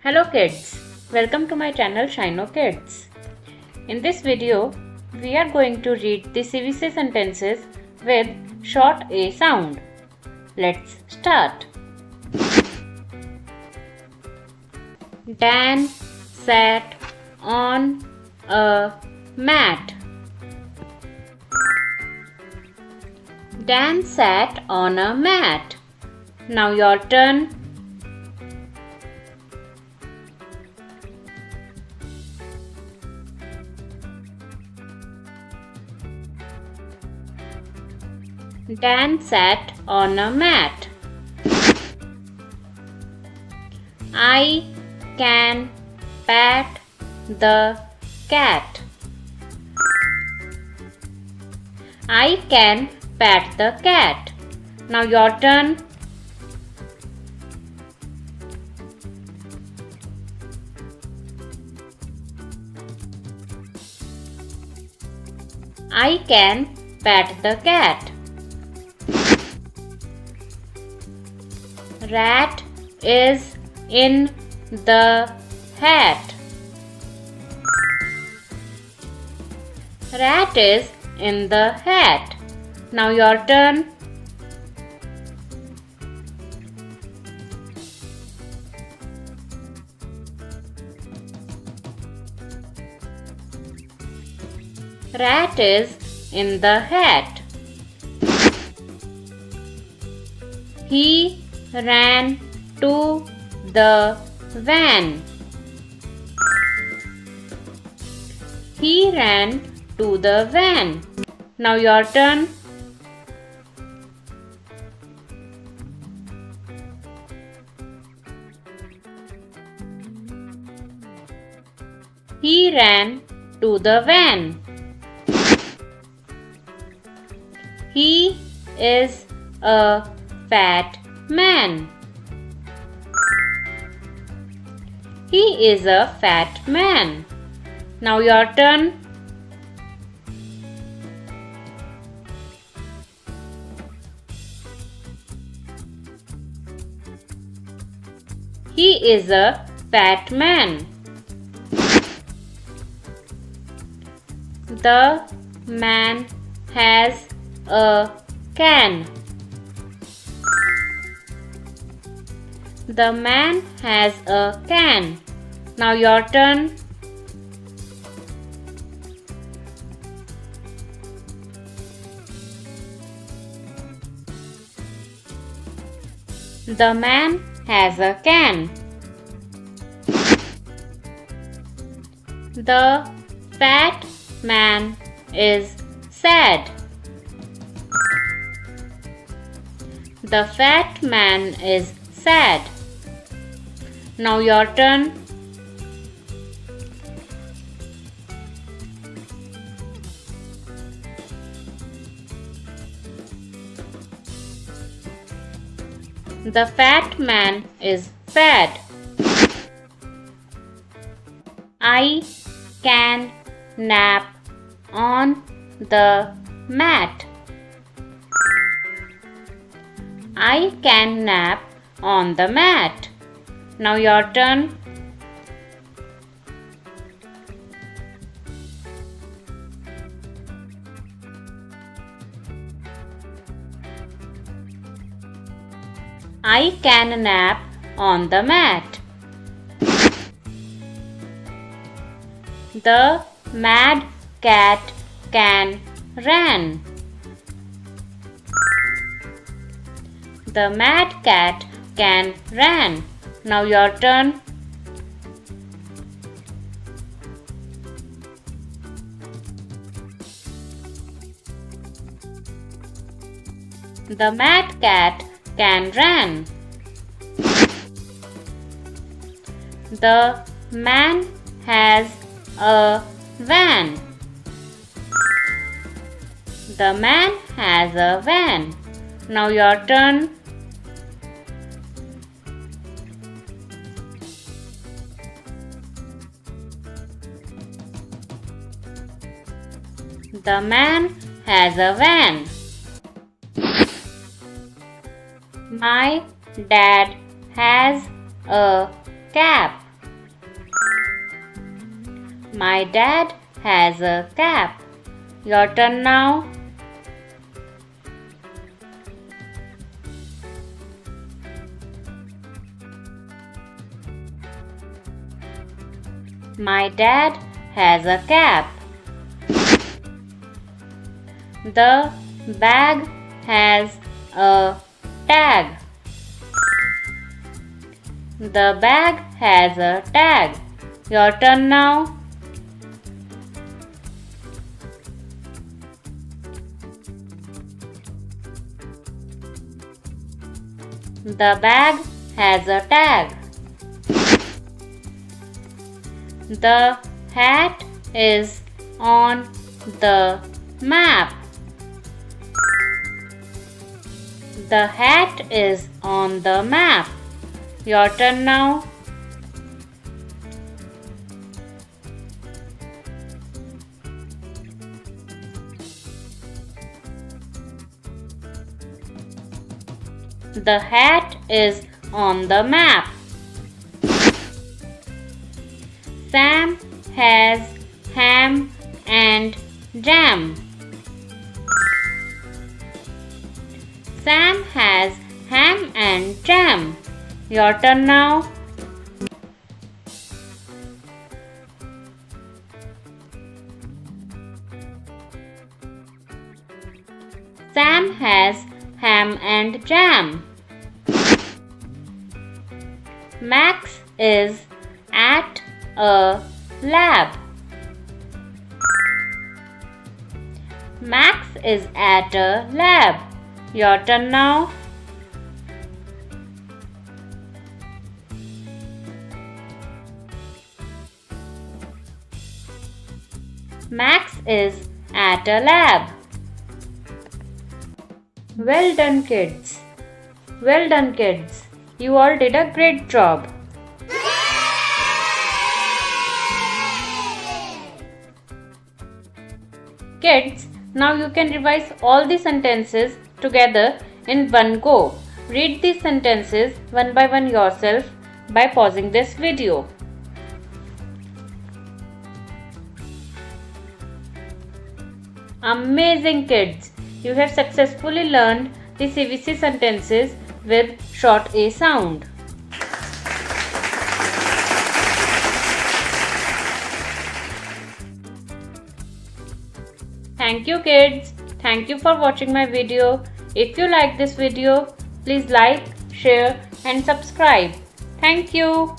Hello kids, welcome to my channel Shino Kids. In this video, we are going to read the CVC sentences with short A sound. Let's start. Dan sat on a mat. Dan sat on a mat. Now your turn. Dan sat on a mat. I can pat the cat. I can pat the cat. Now your turn. I can pat the cat. Rat is in the hat. Rat is in the hat. Now your turn. Rat is in the hat. He ran to the van. He ran to the van. Now your turn. He ran to the van. He is a fat man. He is a fat man. Now your turn. He is a fat man. The man has a can. The man has a can. Now your turn. The man has a can. The fat man is sad. The fat man is sad. Now your turn. The fat man is sad. I can nap on the mat. I can nap on the mat. Now your turn. I can nap on the mat. The mad cat can run. The mad cat can run. Now your turn. The mad cat can run. The man has a van. The man has a van. Now your turn. The man has a van. My dad has a cap. My dad has a cap. Your turn now. My dad has a cap. The bag has a tag. The bag has a tag. Your turn now. The bag has a tag. The hat is on the map. The hat is on the map. Your turn now. The hat is on the map. Sam has ham and jam. Sam has ham and jam. Your turn now. Sam has ham and jam. Max is at a lab. Max is at a lab. Your turn now. Max is at a lab. Well done, kids. Well done, kids. You all did a great job. Kids, now you can revise all the sentences together in one go. Read these sentences one by one yourself by pausing this video. Amazing, kids! You have successfully learned the CVC sentences with short A sound. Thank you, kids. Thank you for watching my video. If you like this video, please like, share and subscribe. Thank you.